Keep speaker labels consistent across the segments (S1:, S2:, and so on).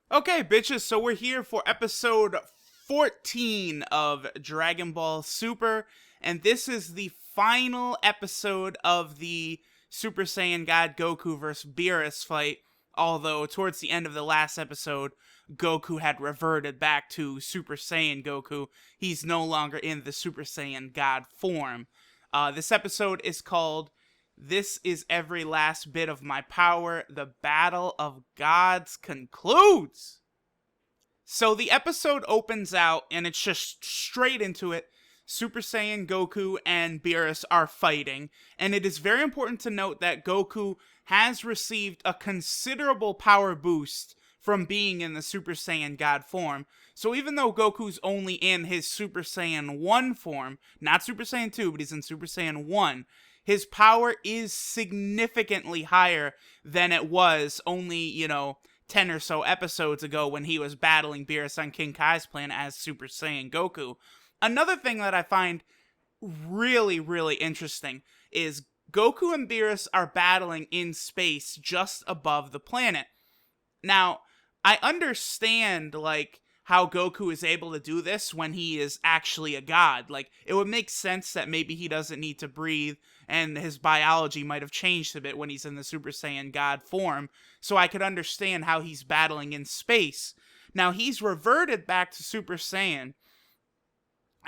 S1: Okay, bitches, so we're here for episode 14 of Dragon Ball Super, and this is the final episode of the Super Saiyan God Goku vs. Beerus fight, although towards the end of the last episode, Goku had reverted back to Super Saiyan Goku. He's no longer in the Super Saiyan God form. This episode is called This is Every Last Bit of My Power. The Battle of Gods concludes. So the episode opens out and it's just straight into it. Super Saiyan Goku and Beerus are fighting, and it is very important to note that Goku has received a considerable power boost from being in the Super Saiyan God form. So even though Goku's only in his Super Saiyan 1 form, not Super Saiyan 2, but he's in Super Saiyan 1, his power is significantly higher than it was only, 10 or so episodes ago when he was battling Beerus on King Kai's planet as Super Saiyan Goku. Another thing that I find really, really interesting is Goku and Beerus are battling in space just above the planet. Now, I understand, how Goku is able to do this when he is actually a god. Like, it would make sense that maybe he doesn't need to breathe, and his biology might have changed a bit when he's in the Super Saiyan God form, so I could understand how he's battling in space. Now, he's reverted back to Super Saiyan.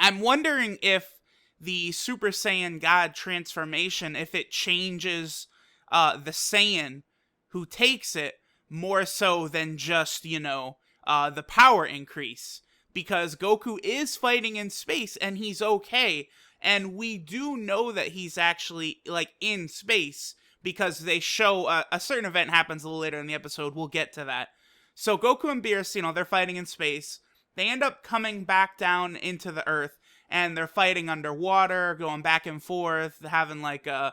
S1: I'm wondering if the Super Saiyan God transformation, if it changes the Saiyan who takes it more so than just, the power increase. Because Goku is fighting in space and he's okay. And we do know that he's actually, in space because they show a certain event happens a little later in the episode. We'll get to that. So Goku and Beerus, they're fighting in space. They end up coming back down into the Earth, and they're fighting underwater, going back and forth, having a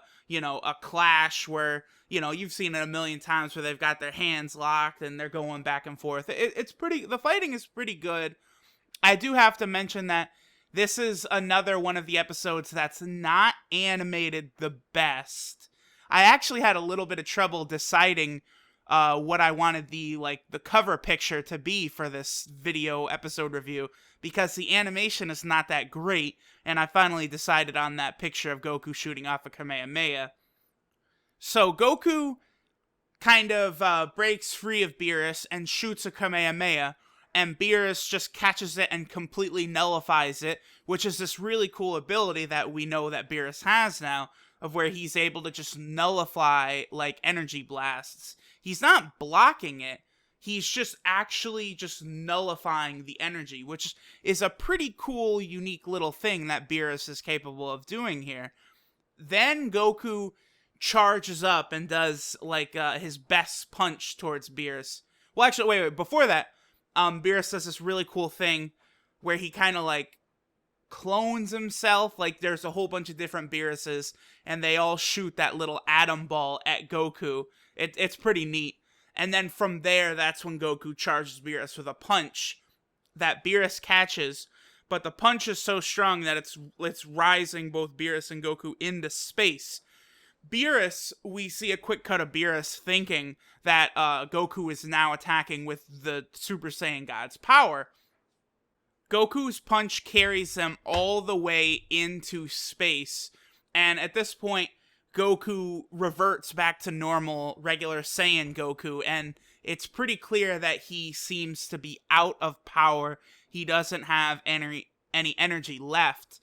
S1: clash where, you've seen it a million times where they've got their hands locked and they're going back and forth. The fighting is pretty good. I do have to mention that this is another one of the episodes that's not animated the best. I actually had a little bit of trouble deciding what I wanted the cover picture to be for this video episode review because the animation is not that great, and I finally decided on that picture of Goku shooting off a Kamehameha. So Goku kind of breaks free of Beerus and shoots a Kamehameha, and Beerus just catches it and completely nullifies it, which is this really cool ability that we know that Beerus has now, of where he's able to just nullify, energy blasts. He's not blocking it, he's just actually just nullifying the energy, which is a pretty cool, unique little thing that Beerus is capable of doing here. Then Goku charges up and does his best punch towards Beerus. Well, actually, wait. Before that, Beerus does this really cool thing where he kind of clones himself. Like there's a whole bunch of different Beeruses, and they all shoot that little atom ball at Goku. It's pretty neat. And then from there, that's when Goku charges Beerus with a punch that Beerus catches. But the punch is so strong that it's rising both Beerus and Goku into space. Beerus, we see a quick cut of Beerus thinking that Goku is now attacking with the Super Saiyan God's power. Goku's punch carries them all the way into space, and at this point, Goku reverts back to normal, regular Saiyan Goku, and it's pretty clear that he seems to be out of power. He doesn't have any energy left.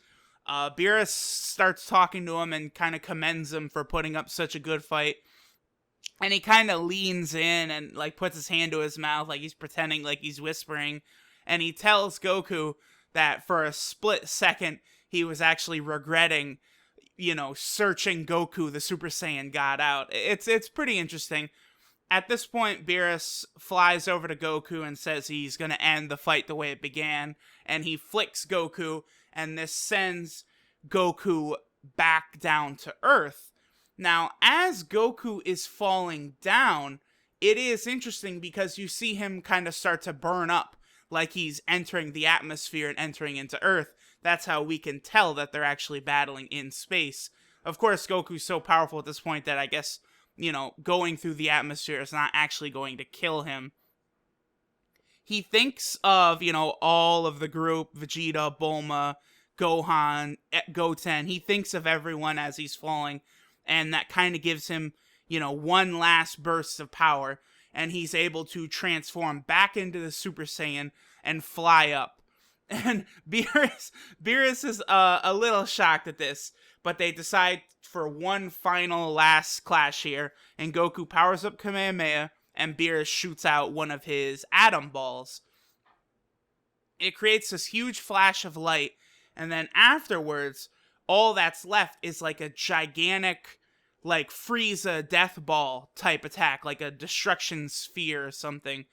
S1: Beerus starts talking to him and kind of commends him for putting up such a good fight. And he kind of leans in and puts his hand to his mouth like he's pretending like he's whispering. And he tells Goku that for a split second he was actually regretting, searching Goku, the Super Saiyan God, out. It's pretty interesting. At this point, Beerus flies over to Goku and says he's going to end the fight the way it began. And he flicks Goku, and this sends Goku back down to Earth. Now, as Goku is falling down, it is interesting because you see him kind of start to burn up, like he's entering the atmosphere and entering into Earth. That's how we can tell that they're actually battling in space. Of course, Goku's so powerful at this point that I guess, going through the atmosphere is not actually going to kill him. he thinks of, all of the group, Vegeta, Bulma, Gohan, Goten. He thinks of everyone as he's falling, and that kind of gives him, one last burst of power, and he's able to transform back into the Super Saiyan and fly up. And Beerus is a little shocked at this, but they decide for one final last clash here, and Goku powers up Kamehameha, and Beerus shoots out one of his atom balls. It creates this huge flash of light, and then afterwards, all that's left is like a gigantic, like Frieza death ball type attack, like a destruction sphere or something.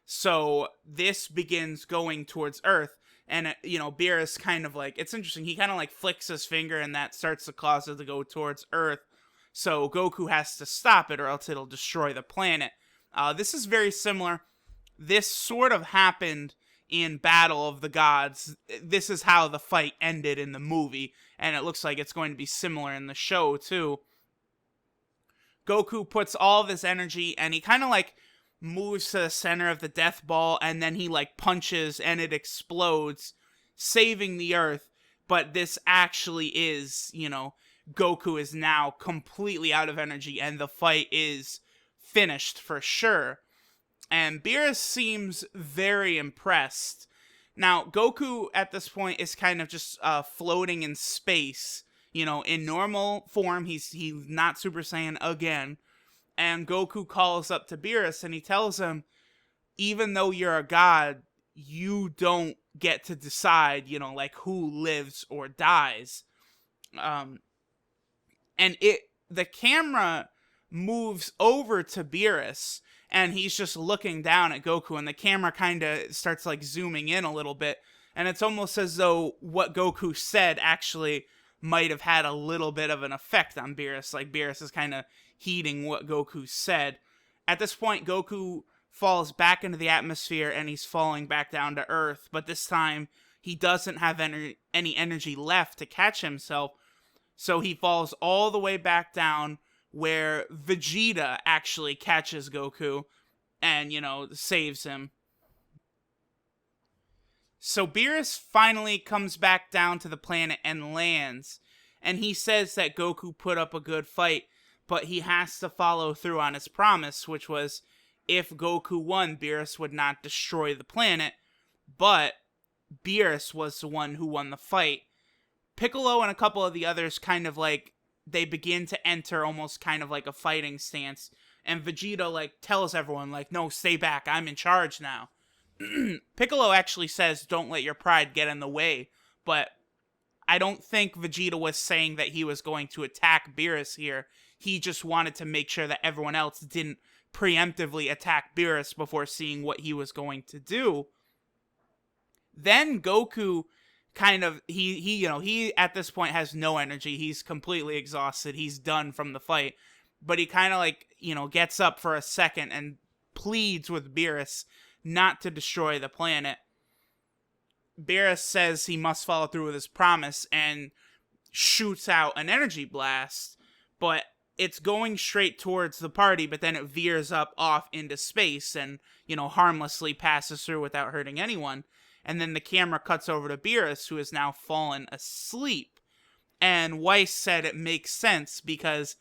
S1: So this begins going towards Earth, and Beerus kind of like, it's interesting, he kind of like flicks his finger, and that starts to cause it to go towards Earth. So Goku has to stop it, or else it'll destroy the planet. This is very similar. This sort of happened in Battle of the Gods. This is how the fight ended in the movie, and it looks like it's going to be similar in the show too. Goku puts all of his energy, and he kind of like moves to the center of the death ball, and then he like punches and it explodes, saving the Earth. But this actually is, Goku is now completely out of energy, and the fight is finished for sure. And Beerus seems very impressed. Now, Goku at this point is kind of just floating in space. In normal form, he's not Super Saiyan again. And Goku calls up to Beerus, and he tells him, even though you're a god, you don't get to decide, like who lives or dies. And the camera moves over to Beerus, and he's just looking down at Goku, and the camera kind of starts like zooming in a little bit, and it's almost as though what Goku said actually might have had a little bit of an effect on Beerus. Like Beerus is kind of heeding what Goku said. At this point, Goku falls back into the atmosphere, and he's falling back down to Earth, but this time he doesn't have any energy left to catch himself, so he falls all the way back down, where Vegeta actually catches Goku and, saves him. So Beerus finally comes back down to the planet and lands, and he says that Goku put up a good fight, but he has to follow through on his promise, which was if Goku won, Beerus would not destroy the planet, but Beerus was the one who won the fight. Piccolo and a couple of the others kind of like, they begin to enter almost kind of like a fighting stance, and Vegeta like tells everyone like, no, stay back, I'm in charge now. Piccolo actually says, don't let your pride get in the way, but I don't think Vegeta was saying that he was going to attack Beerus here. He just wanted to make sure that everyone else didn't preemptively attack Beerus before seeing what he was going to do. Then Goku kind of, he at this point has no energy. He's completely exhausted. He's done from the fight. But he kind of like, gets up for a second and pleads with Beerus not to destroy the planet. Beerus says he must follow through with his promise and shoots out an energy blast, but it's going straight towards the party, but then it veers up off into space and, harmlessly passes through without hurting anyone. And then the camera cuts over to Beerus, who has now fallen asleep. And Weiss said it makes sense because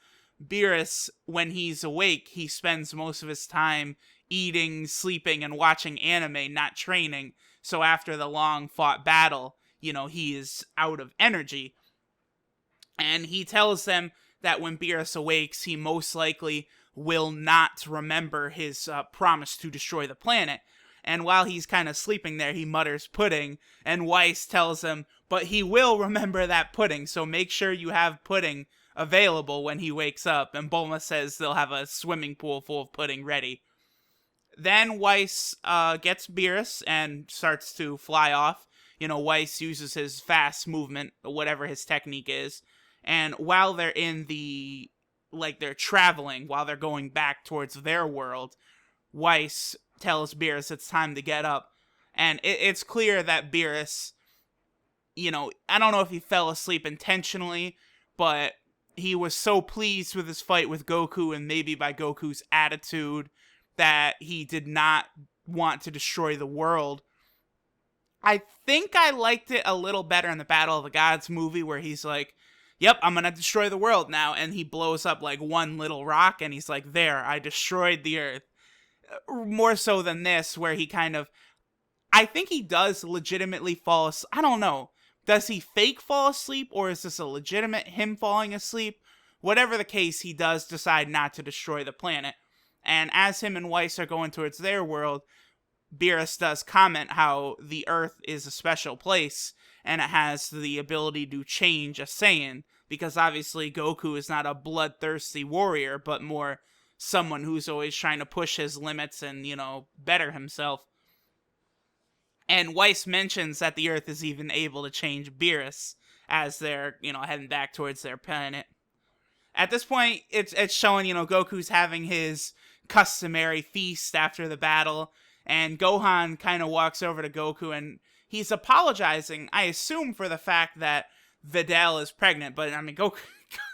S1: Beerus, when he's awake, he spends most of his time eating, sleeping, and watching anime, not training. So after the long fought battle, he is out of energy. And he tells them that when Beerus awakes, he most likely will not remember his promise to destroy the planet. And while he's kind of sleeping there, he mutters pudding, and Weiss tells him, but he will remember that pudding, so make sure you have pudding available when he wakes up. And Bulma says they'll have a swimming pool full of pudding ready. Then Weiss gets Beerus and starts to fly off. Weiss uses his fast movement, whatever his technique is. And while they're in they're traveling, while they're going back towards their world, Weiss tells Beerus it's time to get up. And it's clear that Beerus, I don't know if he fell asleep intentionally, but he was so pleased with his fight with Goku, and maybe by Goku's attitude, that he did not want to destroy the world. I think I liked it a little better in the Battle of the Gods movie, where he's like, yep, I'm gonna destroy the world now, and he blows up like one little rock, and he's like, there, I destroyed the earth. More so than this, where he kind of, I think he does legitimately fall asleep. I don't know. Does he fake fall asleep, or is this a legitimate him falling asleep? Whatever the case, he does decide not to destroy the planet. And as him and Weiss are going towards their world, Beerus does comment how the Earth is a special place, and it has the ability to change a Saiyan, because obviously Goku is not a bloodthirsty warrior, but more someone who's always trying to push his limits and, better himself. And Weiss mentions that the Earth is even able to change Beerus as they're, heading back towards their planet. At this point, it's showing, Goku's having his customary feast after the battle, and Gohan kind of walks over to Goku, and he's apologizing, I assume, for the fact that Videl is pregnant, but,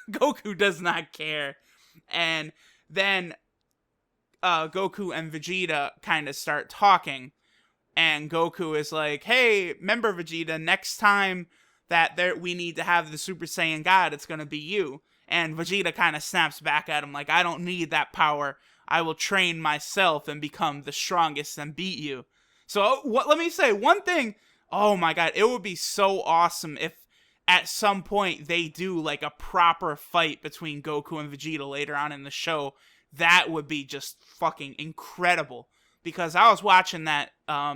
S1: Goku does not care. And then Goku and Vegeta kind of start talking, and Goku is like, hey, remember, Vegeta, next time that we need to have the Super Saiyan God, it's going to be you. And Vegeta kind of snaps back at him like, I don't need that power. I will train myself and become the strongest and beat you. So let me say one thing. Oh my god, it would be so awesome if at some point they do like a proper fight between Goku and Vegeta later on in the show. That would be just fucking incredible. Because I was watching that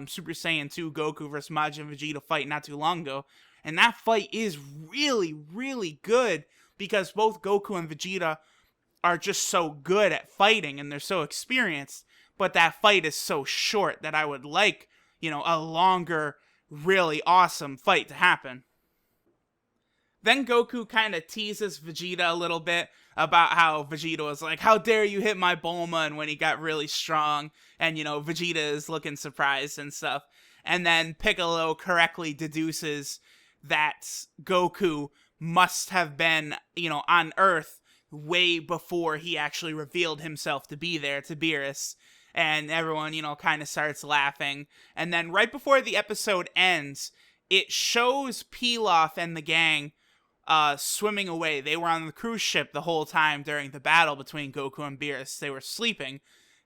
S1: Super Saiyan 2 Goku vs. Majin Vegeta fight not too long ago, and that fight is really, really good, because both Goku and Vegeta are just so good at fighting, and they're so experienced, but that fight is so short that I would like, a longer, really awesome fight to happen. Then Goku kind of teases Vegeta a little bit about how Vegeta was like, how dare you hit my Bulma, and when he got really strong, and, Vegeta is looking surprised and stuff. And then Piccolo correctly deduces that Goku must have been, on Earth way before he actually revealed himself to be there to Beerus. And everyone, kind of starts laughing. And then right before the episode ends, it shows Pilaf and the gang swimming away. They were on the cruise ship the whole time during the battle between Goku and Beerus. They were sleeping.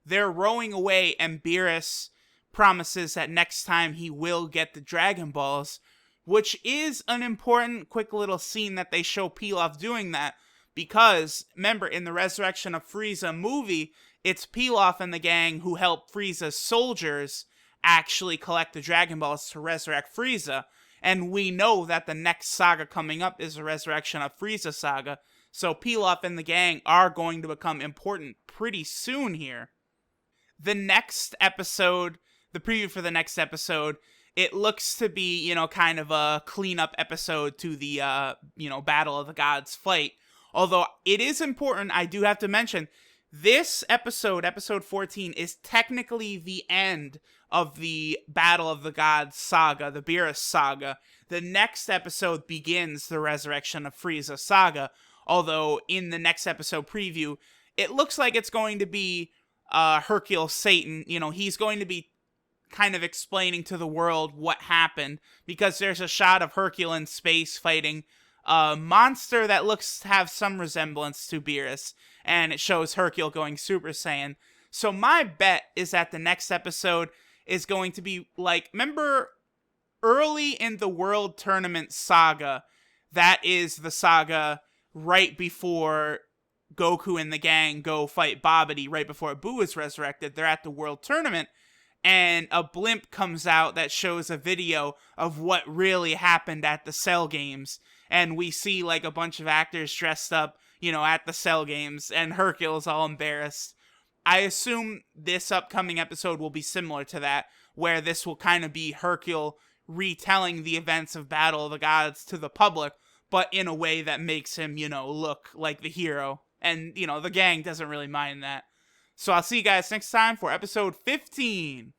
S1: They're rowing away, and Beerus promises that next time he will get the Dragon Balls, which is an important, quick little scene that they show Pilaf doing that, because, remember, in the Resurrection of Frieza movie, it's Pilaf and the gang who help Frieza's soldiers actually collect the Dragon Balls to resurrect Frieza. And we know that the next saga coming up is the Resurrection of Frieza saga. So Pilaf and the gang are going to become important pretty soon here. The next episode, the preview for the next episode, it looks to be, kind of a cleanup episode to the, Battle of the Gods fight. Although it is important, I do have to mention, this episode, episode 14, is technically the end of the Battle of the Gods saga, the Beerus saga. The next episode begins the Resurrection of Frieza saga, although in the next episode preview, it looks like it's going to be Hercule Satan. He's going to be kind of explaining to the world what happened, because there's a shot of Hercule in space fighting a monster that looks to have some resemblance to Beerus, and it shows Hercule going Super Saiyan. So my bet is that the next episode is going to be like, remember early in the World Tournament saga, that is the saga right before Goku and the gang go fight Babidi, right before Buu is resurrected. They're at the World Tournament, and a blimp comes out that shows a video of what really happened at the Cell Games. And we see like a bunch of actors dressed up, at the Cell Games, and Hercule's all embarrassed. I assume this upcoming episode will be similar to that, where this will kind of be Hercule retelling the events of Battle of the Gods to the public, but in a way that makes him, look like the hero. And, the gang doesn't really mind that. So I'll see you guys next time for episode 15.